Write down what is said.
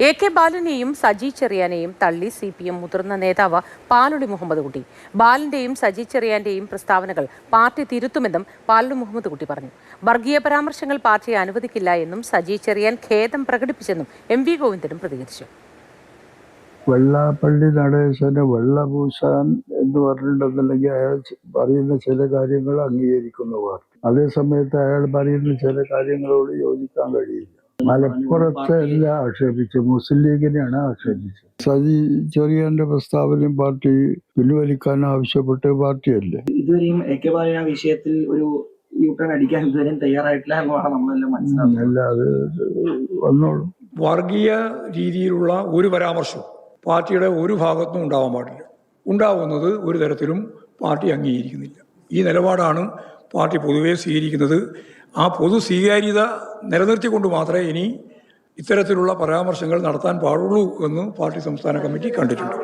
AK ബാലനെയും Saji ചെറിയാനെയും തള്ളി CPM മുതിർന്ന നേതാവ് പാലൊളി മുഹമ്മദ് കുട്ടി. ബാലന്റെയും സജി ചെറിയാന്റെയും പ്രസ്താവനകൾ പാർട്ടി തിരുത്തുമെന്നും പാലൊളി മുഹമ്മദ് കുട്ടി പറഞ്ഞു. വർഗീയ പരാമർശങ്ങൾ പാർട്ടിയെ അനുവദിക്കില്ല എന്നും സജി ചെറിയാൻ ഖേദം പ്രകടിപ്പിച്ചെന്നും MV ഗോവിന്ദനും പ്രതികരിച്ചു. വെള്ളാപ്പള്ളി നടേശന് വെള്ളപൂശാൻ എന്ന് പറഞ്ഞിട്ടുണ്ടെന്നുണ്ടെങ്കിൽ അയാൾ പറയുന്ന ചില കാര്യങ്ങൾ അംഗീകരിക്കുന്ന പാർട്ടി, അതേസമയത്ത് അയാൾ പറയുന്ന ചില കാര്യങ്ങളോട് യോജിക്കാൻ കഴിയില്ല. മലപ്പുറത്തെ എല്ലാം ആക്ഷേപിച്ചു, മുസ്ലിം ലീഗിനെയാണ് ആക്ഷേപിച്ചത്. സജി ചെറിയാന്റെ പ്രസ്താവനയും പാർട്ടി പിൻവലിക്കാൻ ആവശ്യപ്പെട്ട പാർട്ടിയല്ലേ. ഇതുവരെയും AK ബാലൻ ആ വിഷയത്തിൽ ഒരു യൂട്ടേൺ അടിക്കാൻ ഇതുവരെയും തയ്യാറായിട്ടില്ല എന്നാണ് നമ്മളെല്ലാം മനസ്സിലാക്കുന്നത്. അല്ലാതെ വന്നോളൂ. വർഗീയ രീതിയിലുള്ള ഒരു പരാമർശവും പാർട്ടിയുടെ ഒരു ഭാഗത്തും ഉണ്ടാവാൻ പാടില്ല. ഉണ്ടാവുന്നത് ഒരു തരത്തിലും പാർട്ടി അംഗീകരിക്കുന്നില്ല. ഈ നിലപാടാണ് പാർട്ടി പൊതുവെ സ്വീകരിക്കുന്നത്. ആ പൊതു സ്വീകാര്യത നിലനിർത്തിക്കൊണ്ട് മാത്രമേ ഇനി ഇത്തരത്തിലുള്ള പരാമർശങ്ങൾ നടത്താൻ പാടുള്ളൂ എന്ന് പാർട്ടി സംസ്ഥാന കമ്മിറ്റി കണ്ടിട്ടുണ്ട്.